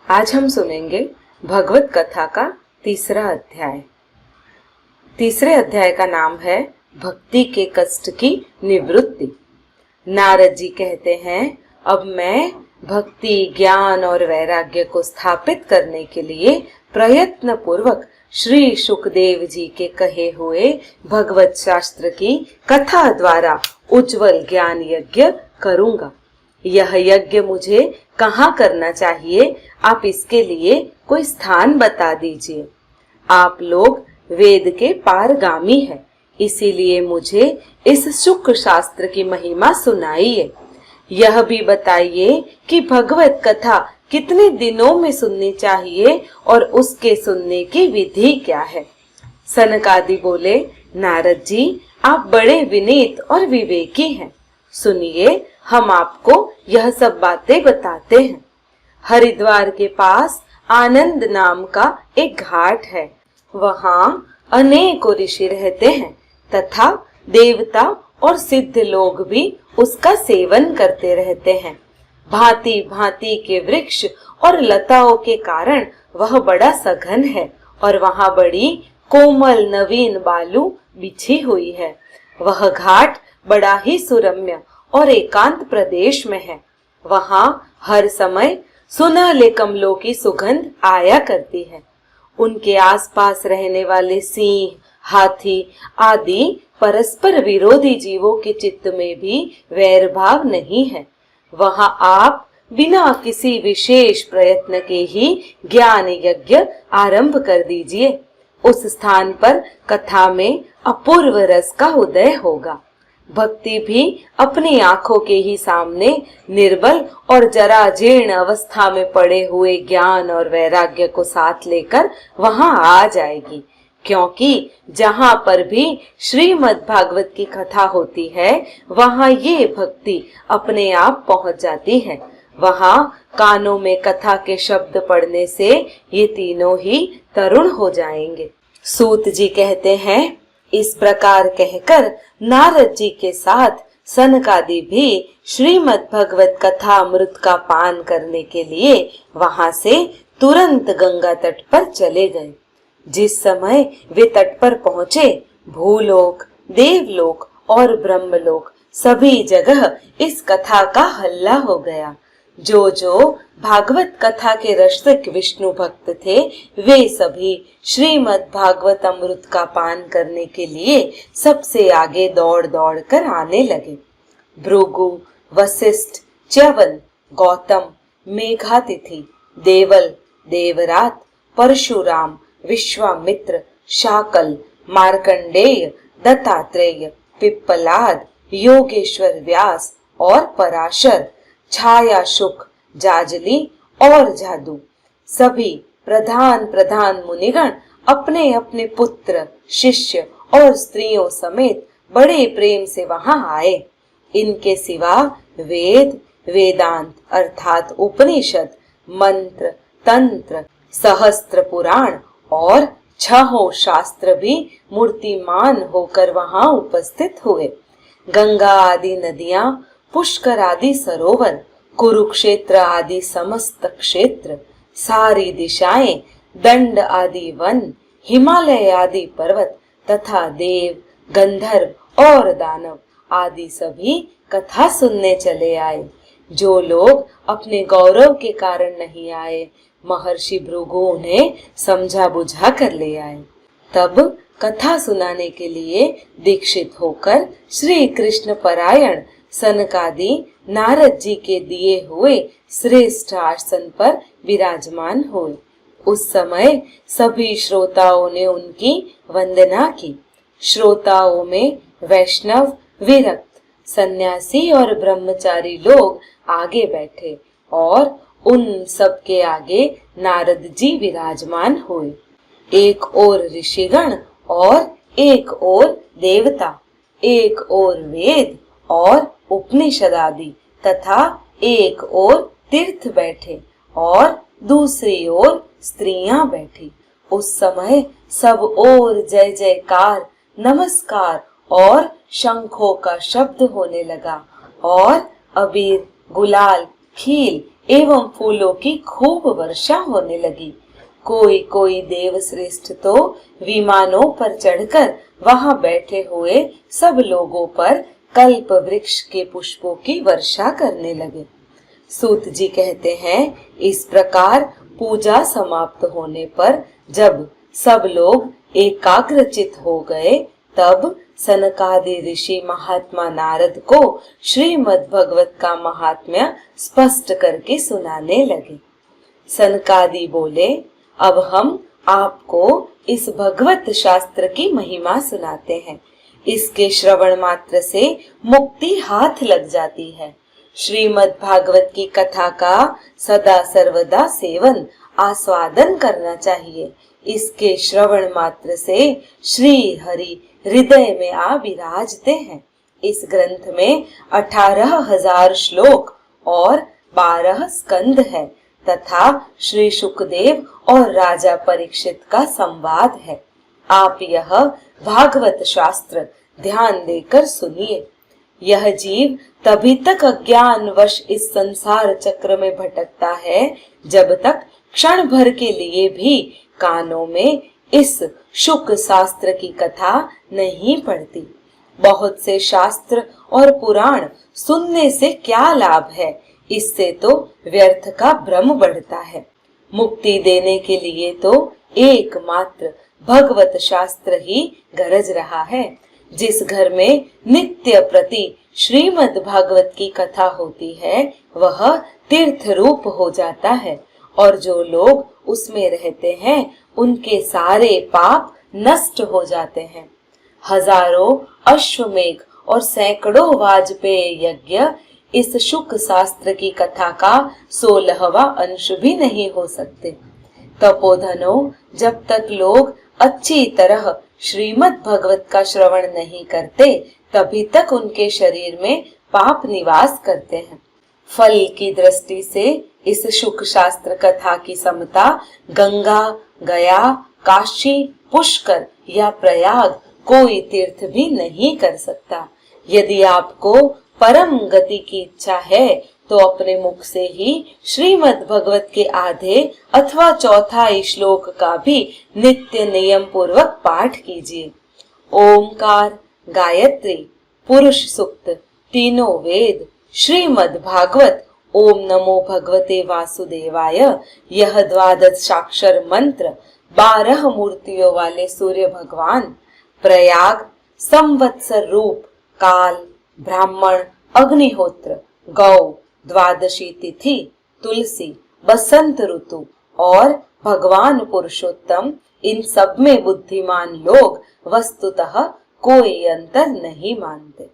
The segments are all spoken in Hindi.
आज हम सुनेंगे भगवत कथा का तीसरा अध्याय। तीसरे अध्याय का नाम है भक्ति के कष्ट की निवृत्ति। नारद जी कहते हैं, अब मैं भक्ति, ज्ञान और वैराग्य को स्थापित करने के लिए प्रयत्न पूर्वक श्री सुखदेव जी के कहे हुए भगवत शास्त्र की कथा द्वारा उज्जवल ज्ञान यज्ञ करूंगा। यह यज्ञ मुझे कहाँ करना चाहिए, आप इसके लिए कोई स्थान बता दीजिए। आप लोग वेद के पारगामी हैं, इसीलिए मुझे इस शुक्र शास्त्र की महिमा सुनाइए। यह भी बताइए कि भगवत कथा कितने दिनों में सुननी चाहिए और उसके सुनने की विधि क्या है। सनकादि बोले, नारद जी, आप बड़े विनीत और विवेकी हैं। सुनिए, हम आपको यह सब बातें बताते हैं। हरिद्वार के पास आनंद नाम का एक घाट है। वहाँ अनेकों ऋषि रहते हैं तथा देवता और सिद्ध लोग भी उसका सेवन करते रहते हैं। भांति भांति के वृक्ष और लताओं के कारण वह बड़ा सघन है और वहाँ बड़ी कोमल नवीन बालू बिछी हुई है। वह घाट बड़ा ही सुरम्य और एकांत प्रदेश में है। वहाँ हर समय सुनहले कमलों की सुगंध आया करती है। उनके आसपास रहने वाले सिंह, हाथी आदि परस्पर विरोधी जीवों के चित्त में भी वैर भाव नहीं है। वहाँ आप बिना किसी विशेष प्रयत्न के ही ज्ञान यज्ञ आरंभ कर दीजिए। उस स्थान पर कथा में अपूर्व रस का उदय होगा। भक्ति भी अपनी आंखों के ही सामने निर्बल और जरा जीर्ण अवस्था में पड़े हुए ज्ञान और वैराग्य को साथ लेकर वहां आ जाएगी, क्योंकि जहां पर भी श्रीमद् भागवत की कथा होती है वहां ये भक्ति अपने आप पहुंच जाती है। वहां कानों में कथा के शब्द पड़ने से ये तीनों ही तरुण हो जाएंगे। सूत जी कहते हैं, इस प्रकार कहकर नारद जी के साथ सनकादि भी श्रीमद् भगवत कथा अमृत का पान करने के लिए वहां से तुरंत गंगा तट पर चले गए। जिस समय वे तट पर पहुंचे, भूलोक, देवलोक और ब्रह्मलोक सभी जगह इस कथा का हल्ला हो गया। जो जो भागवत कथा के रसिक विष्णु भक्त थे, वे सभी श्रीमद् भागवत अमृत का पान करने के लिए सबसे आगे दौड़ दौड़ कर आने लगे। भृगु, वशिष्ठ, च्यवन, गौतम, मेघातिथि, देवल, देवरात, परशुराम, विश्वामित्र, शाकल, मार्कंडेय, दत्तात्रेय, पिप्पलाद, योगेश्वर व्यास और पराशर, छाया शुक, जाजली और जादू सभी प्रधान प्रधान मुनिगण अपने अपने पुत्र, शिष्य और स्त्रियों समेत बड़े प्रेम से वहां आए। इनके सिवा वेद, वेदांत अर्थात उपनिषद, मंत्र, तंत्र, सहस्त्र पुराण और छहों शास्त्र भी मूर्तिमान होकर वहां उपस्थित हुए। गंगा आदि नदियां, पुष्कर आदि सरोवर, कुरुक्षेत्र आदि समस्त क्षेत्र, सारी दिशाएं, दंड आदि वन, हिमालय आदि पर्वत तथा देव, गंधर्व और दानव आदि सभी कथा सुनने चले आए। जो लोग अपने गौरव के कारण नहीं आए, महर्षि भृगु उन्हें समझा बुझा कर ले आए। तब कथा सुनाने के लिए दीक्षित होकर श्री कृष्ण परायण सनकादि नारद जी के दिए हुए श्रेष्ठ आसन पर विराजमान हुए। उस समय सभी श्रोताओं ने उनकी वंदना की। श्रोताओं में वैष्णव, विरक्त, सन्यासी और ब्रह्मचारी लोग आगे बैठे और उन सब के आगे नारद जी विराजमान हुए। एक ओर ऋषिगण और एक ओर देवता, एक ओर वेद और उपनिषद आदि तथा एक ओर तीर्थ बैठे और दूसरी ओर स्त्रियां बैठी। उस समय सब ओर जय जयकार, नमस्कार और शंखों का शब्द होने लगा और अबीर, गुलाल, खील एवं फूलों की खूब वर्षा होने लगी। कोई कोई देव श्रेष्ठ तो विमानों पर चढ़कर वहां बैठे हुए सब लोगों पर कल्प वृक्ष के पुष्पों की वर्षा करने लगे। सूत जी कहते हैं, इस प्रकार पूजा समाप्त होने पर जब सब लोग एकाग्रचित हो गए, तब सनकादि ऋषि महात्मा नारद को श्रीमद् भगवत का महात्म्य स्पष्ट करके सुनाने लगे। सनकादि बोले, अब हम आपको इस भगवत शास्त्र की महिमा सुनाते हैं। इसके श्रवण मात्र से मुक्ति हाथ लग जाती है। श्रीमद् भागवत की कथा का सदा सर्वदा सेवन आस्वादन करना चाहिए। इसके श्रवण मात्र से श्री हरि हृदय में आ विराजते हैं। इस ग्रंथ में 18,000 श्लोक और 12 स्कंद है तथा श्री सुखदेव और राजा परीक्षित का संवाद है। आप यह भागवत शास्त्र ध्यान देकर सुनिए। यह जीव तभी तक अज्ञानवश इस संसार चक्र में भटकता है जब तक क्षण भर के लिए भी कानों में इस शुक शास्त्र की कथा नहीं पड़ती। बहुत से शास्त्र और पुराण सुनने से क्या लाभ है, इससे तो व्यर्थ का भ्रम बढ़ता है। मुक्ति देने के लिए तो एकमात्र भगवत शास्त्र ही गरज रहा है। जिस घर में नित्य प्रति श्रीमद् भागवत की कथा होती है वह तीर्थ रूप हो जाता है और जो लोग उसमें रहते हैं उनके सारे पाप नष्ट हो जाते हैं। हजारों अश्वमेघ और सैकड़ों वाजपेय यज्ञ इस शुक शास्त्र की कथा का 16वां अंश भी नहीं हो सकते। तपोधनों, जब तक लोग अच्छी तरह श्रीमद् भगवत का श्रवण नहीं करते तभी तक उनके शरीर में पाप निवास करते हैं। फल की दृष्टि से इस शुक शास्त्र कथा की समता गंगा, गया, काशी, पुष्कर या प्रयाग कोई तीर्थ भी नहीं कर सकता। यदि आपको परम गति की इच्छा है तो अपने मुख से ही श्रीमद् भगवत के आधे अथवा चौथाई श्लोक का भी नित्य नियम पूर्वक पाठ कीजिए। ओमकार, गायत्री, पुरुष सूक्त, तीनों वेद, श्रीमद् भागवत, ओम नमो भगवते वासुदेवाय, यह 12 मंत्र 12 मूर्तियों वाले सूर्य भगवान, प्रयाग, संवत्सर रूप, काल, ब्राह्मण, अग्निहोत्र, गौ, 12वीं तिथि, तुलसी, बसंत ऋतु और भगवान पुरुषोत्तम, इन सब में बुद्धिमान लोग वस्तुतः कोई अंतर नहीं मानते।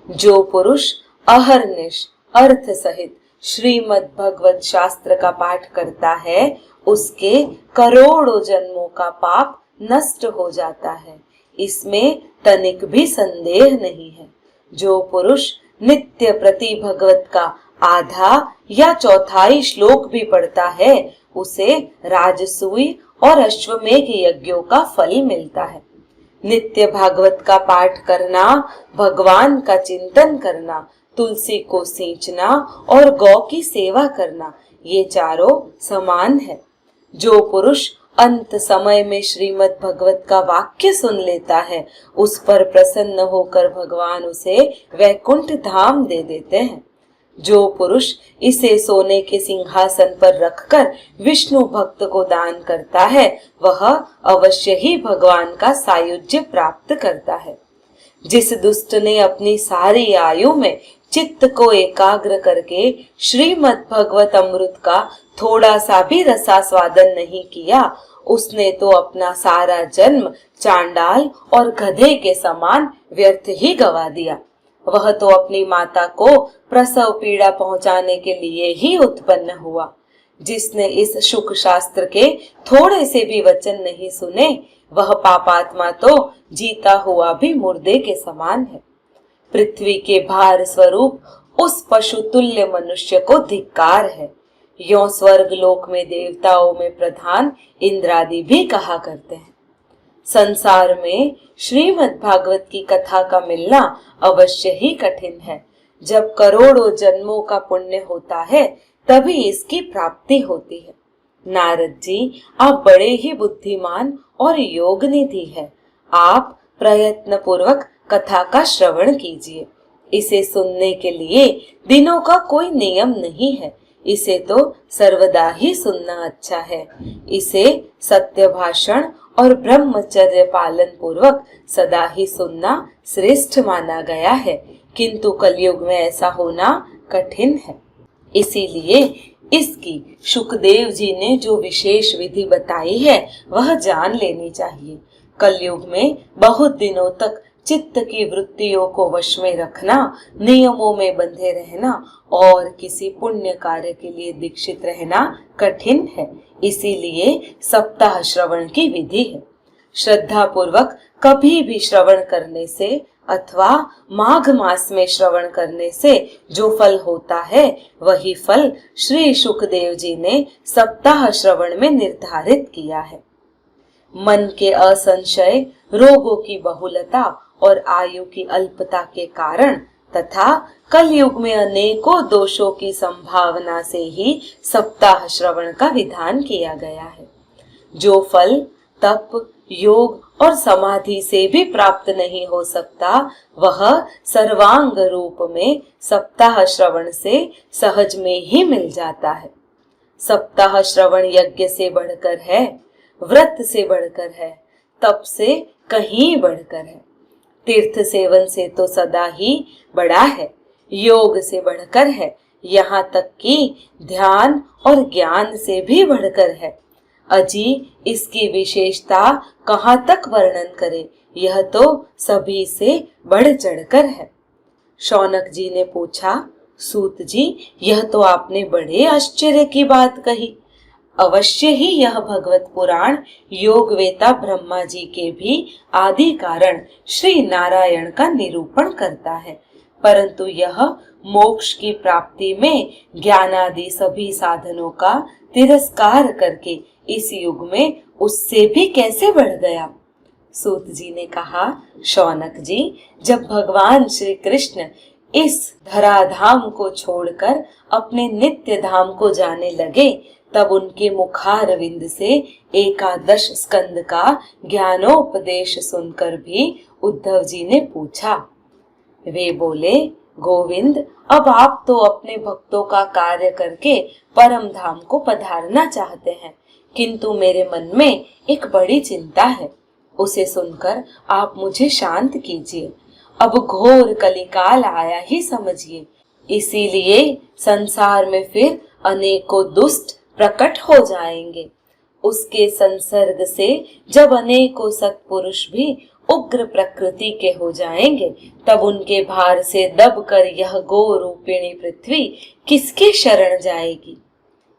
जो पुरुष अहर्निश अर्थ सहित श्रीमद् भगवत शास्त्र का पाठ करता है उसके करोड़ों जन्मों का पाप नष्ट हो जाता है, इसमें तनिक भी संदेह नहीं है। जो पुरुष नित्य प्रति भगवत का आधा या चौथाई श्लोक भी पढ़ता है उसे राजसूय और अश्वमेघ यज्ञों का फल मिलता है। नित्य भागवत का पाठ करना, भगवान का चिंतन करना, तुलसी को सींचना और गौ की सेवा करना, ये चारों समान है। जो पुरुष अंत समय में श्रीमद् भगवत का वाक्य सुन लेता है उस पर प्रसन्न होकर भगवान उसे वैकुंठ धाम दे देते हैं। जो पुरुष इसे सोने के सिंहासन पर रखकर विष्णु भक्त को दान करता है वह अवश्य ही भगवान का सायुज्य प्राप्त करता है। जिस दुष्ट ने अपनी सारी आयु में चित्त को एकाग्र करके श्रीमद् भगवत अमृत का थोड़ा सा भी रसास्वादन नहीं किया उसने तो अपना सारा जन्म चांडाल और गधे के समान व्यर्थ ही गवा दिया। वह तो अपनी माता को प्रसव पीड़ा पहुंचाने के लिए ही उत्पन्न हुआ। जिसने इस शुक शास्त्र के थोड़े से भी वचन नहीं सुने वह पापात्मा तो जीता हुआ भी मुर्दे के समान है। पृथ्वी के भार स्वरूप उस पशु तुल्य मनुष्य को धिक्कार है। यों स्वर्ग लोक में देवताओं में प्रधान इंद्रादि भी कहा करते हैं। संसार में श्रीमद् भागवत की कथा का मिलना अवश्य ही कठिन है। जब करोड़ों जन्मों का पुण्य होता है तभी इसकी प्राप्ति होती है। नारद जी, आप बड़े ही बुद्धिमान और योग निधि है। आप प्रयत्न पूर्वक कथा का श्रवण कीजिए। इसे सुनने के लिए दिनों का कोई नियम नहीं है। इसे तो सर्वदा ही सुनना अच्छा है। इसे सत्य भाषण और ब्रह्मचर्य पालन पूर्वक सदा ही सुनना श्रेष्ठ माना गया है, किंतु कलयुग में ऐसा होना कठिन है। इसीलिए इसकी शुकदेव जी ने जो विशेष विधि बताई है वह जान लेनी चाहिए। कलयुग में बहुत दिनों तक चित्त की वृत्तियों को वश में रखना, नियमों में बंधे रहना और किसी पुण्य कार्य के लिए दीक्षित रहना कठिन है। इसीलिए सप्ताह श्रवण की विधि है। श्रद्धा पूर्वक कभी भी श्रवण करने से अथवा माघ मास में श्रवण करने से जो फल होता है वही फल श्री शुकदेव जी ने सप्ताह श्रवण में निर्धारित किया है। मन के असंशय, रोगों की बहुलता और आयु की अल्पता के कारण तथा कलयुग में अनेकों दोषों की संभावना से ही सप्ताह श्रवण का विधान किया गया है। जो फल तप, योग और समाधि से भी प्राप्त नहीं हो सकता, वह सर्वांग रूप में सप्ताह श्रवण से सहज में ही मिल जाता है। सप्ताह श्रवण यज्ञ से बढ़कर है, व्रत से बढ़कर है, तप से कहीं बढ़कर है, तीर्थ सेवन से तो सदा ही बड़ा है, योग से बढ़कर है, यहाँ तक कि ध्यान और ज्ञान से भी बढ़कर है। अजी इसकी विशेषता कहाँ तक वर्णन करे, यह तो सभी से बढ़ चढ़कर है। शौनक जी ने पूछा, सूत जी, यह तो आपने बड़े आश्चर्य की बात कही। अवश्य ही यह भगवत पुराण योगवेता ब्रह्मा जी के भी आदि कारण श्री नारायण का निरूपण करता है, परंतु यह मोक्ष की प्राप्ति में ज्ञानादि सभी साधनों का तिरस्कार करके इस युग में उससे भी कैसे बढ़ गया। सूत जी ने कहा, शौनक जी, जब भगवान श्री कृष्ण इस धराधाम को छोड़कर अपने नित्य धाम को जाने लगे, तब उनके मुखारविंद से एकादश स्कंद का ज्ञानोपदेश सुनकर भी उद्धव जी ने पूछा। वे बोले, गोविंद, अब आप तो अपने भक्तों का कार्य करके परम धाम को पधारना चाहते हैं, किंतु मेरे मन में एक बड़ी चिंता है। उसे सुनकर आप मुझे शांत कीजिए। अब घोर कलिकाल आया ही समझिए। इसीलिए संसार में फिर अनेकों दुष्ट प्रकट हो जाएंगे। उसके संसर्ग से जब अनेकों सत्पुरुष भी उग्र प्रकृति के हो जाएंगे, तब उनके भार से दबकर यह गो रूपिणी पृथ्वी किसके शरण जाएगी।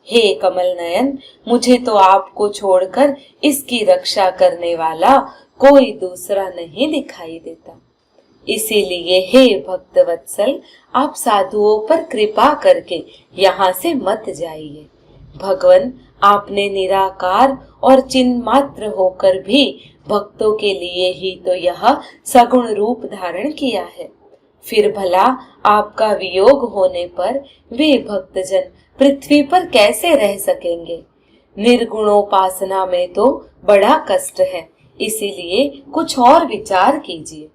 हे कमल नयन, मुझे तो आपको छोड़कर इसकी रक्षा करने वाला कोई दूसरा नहीं दिखाई देता। इसीलिए हे भक्त वत्सल, आप साधुओं पर कृपा करके यहाँ से मत जाइए। भगवन, आपने निराकार और चिन्ह मात्र होकर भी भक्तों के लिए ही तो यह सगुण रूप धारण किया है। फिर भला आपका वियोग होने पर वे भक्तजन पृथ्वी पर कैसे रह सकेंगे। निर्गुणोपासना में तो बड़ा कष्ट है, इसीलिए कुछ और विचार कीजिए।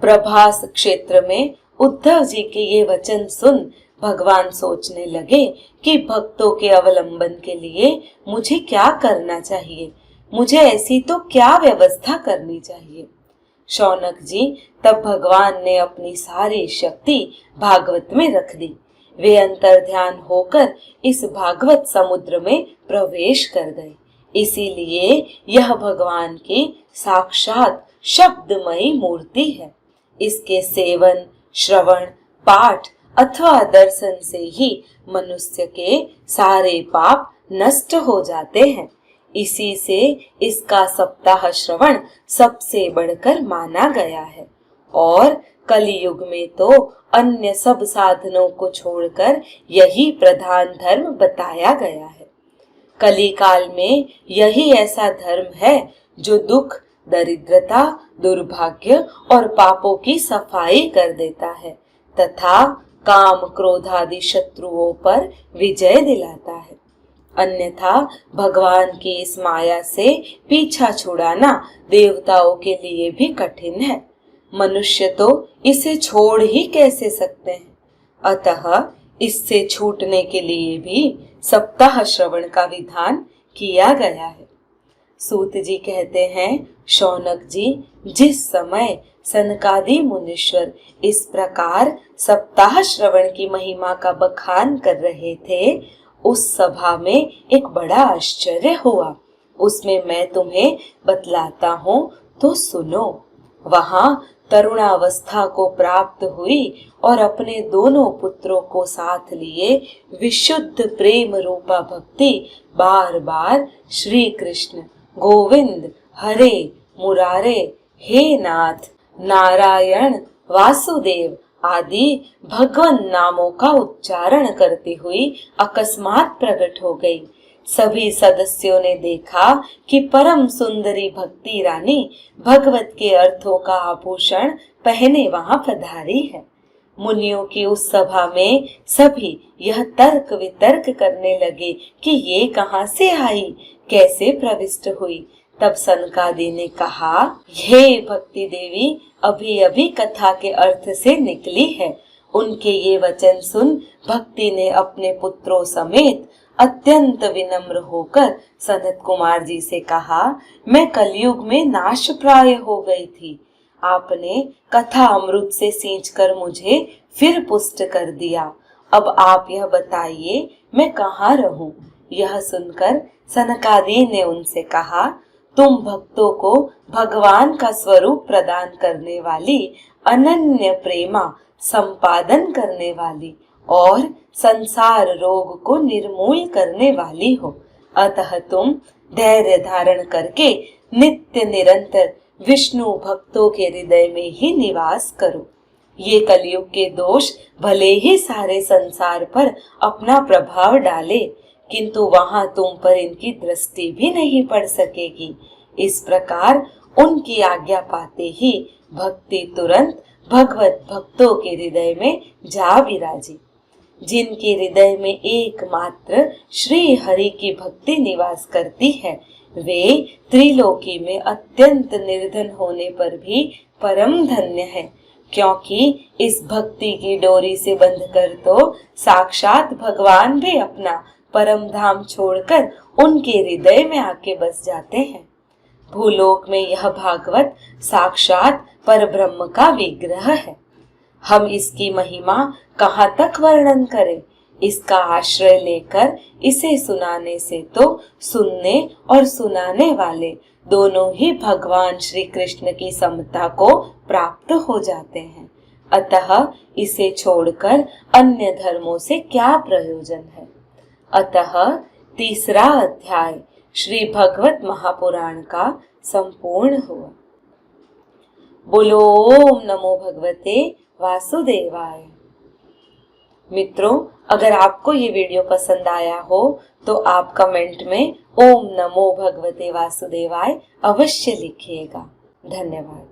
प्रभास क्षेत्र में उद्धव जी के ये वचन सुन भगवान सोचने लगे कि भक्तों के अवलंबन के लिए मुझे क्या करना चाहिए, मुझे ऐसी तो क्या व्यवस्था करनी चाहिए। शौनक जी, तब भगवान ने अपनी सारी शक्ति भागवत में रख दी। वे अंतर्ध्यान होकर इस भागवत समुद्र में प्रवेश कर गए। इसीलिए यह भगवान की साक्षात शब्दमयी मूर्ति है। इसके सेवन, श्रवण, पाठ अथवा दर्शन से ही मनुष्य के सारे पाप नष्ट हो जाते हैं। इसी से इसका सप्ताह श्रवण सबसे बढ़कर माना गया है। और कलियुग में तो अन्य सब साधनों को छोड़कर यही प्रधान धर्म बताया गया है। कली काल में यही ऐसा धर्म है जो दुख, दरिद्रता, दुर्भाग्य और पापों की सफाई कर देता है तथा काम क्रोध आदि शत्रुओं पर विजय दिलाता है। अन्यथा भगवान की इस माया से पीछा छुड़ाना देवताओं के लिए भी कठिन है। मनुष्य तो इसे छोड़ ही कैसे सकते हैं। अतः इससे छूटने के लिए भी सप्ताह श्रवण का विधान किया गया है। सूत जी कहते हैं, शौनक जी, जिस समय सनकादि मुनीश्वर इस प्रकार सप्ताह श्रवण की महिमा का बखान कर रहे थे, उस सभा में एक बड़ा आश्चर्य हुआ। उसमें मैं तुम्हें बतलाता हूँ तो सुनो। वहां तरुणावस्था को प्राप्त हुई और अपने दोनों पुत्रों को साथ लिए विशुद्ध प्रेम रूपा भक्ति बार बार श्री कृष्ण, गोविंद, हरे, मुरारे, हे नाथ, नारायण, वासुदेव आदि भगवान नामों का उच्चारण करती हुई अकस्मात प्रकट हो गई। सभी सदस्यों ने देखा कि परम सुंदरी भक्ति रानी भगवत के अर्थों का आभूषण पहने वहां पधारी है। मुनियों की उस सभा में सभी यह तर्क वितर्क करने लगे कि ये कहां से आई, कैसे प्रविष्ट हुई। तब सनकादि ने कहा, हे भक्ति देवी, अभी अभी कथा के अर्थ से निकली है। उनके ये वचन सुन भक्ति ने अपने पुत्रों समेत अत्यंत विनम्र होकर सनत कुमार जी से कहा, मैं कलयुग में नाश प्राय हो गई थी। आपने कथा अमृत से सींचकर मुझे फिर पुष्ट कर दिया। अब आप यह बताइए मैं कहाँ रहूं। यह सुनकर सनकादि ने उनसे कहा, तुम भक्तों को भगवान का स्वरूप प्रदान करने वाली, अनन्य प्रेमा संपादन करने वाली और संसार रोग को निर्मूल करने वाली हो। अतः तुम धैर्य धारण करके नित्य निरंतर विष्णु भक्तों के हृदय में ही निवास करो। ये कलयुग के दोष भले ही सारे संसार पर अपना प्रभाव डाले, किंतु वहां तुम पर इनकी दृष्टि भी नहीं पड़ सकेगी। इस प्रकार उनकी आज्ञा पाते ही भक्ति तुरंत भगवत भक्तों के हृदय में जा विराजी। जिनके हृदय में एकमात्र श्री हरि की भक्ति निवास करती है, वे त्रिलोकी में अत्यंत निर्धन होने पर भी परम धन्य है, क्योंकि इस भक्ति की डोरी से बंधकर तो साक्षात भगवान भी अपना परम धाम छोड़कर उनके हृदय में आके बस जाते हैं। भूलोक में यह भागवत साक्षात परब्रह्म का विग्रह है। हम इसकी महिमा कहाँ तक वर्णन करें। इसका आश्रय लेकर इसे सुनाने से तो सुनने और सुनाने वाले दोनों ही भगवान श्री कृष्ण की समता को प्राप्त हो जाते हैं। अतः इसे छोड़कर अन्य धर्मों से क्या प्रयोजन है। अतः तीसरा अध्याय श्री भगवत महापुराण का संपूर्ण हुआ। बोलो ओम नमो भगवते वासुदेवाय। मित्रों, अगर आपको ये वीडियो पसंद आया हो तो आप कमेंट में ओम नमो भगवते वासुदेवाय अवश्य लिखिएगा। धन्यवाद।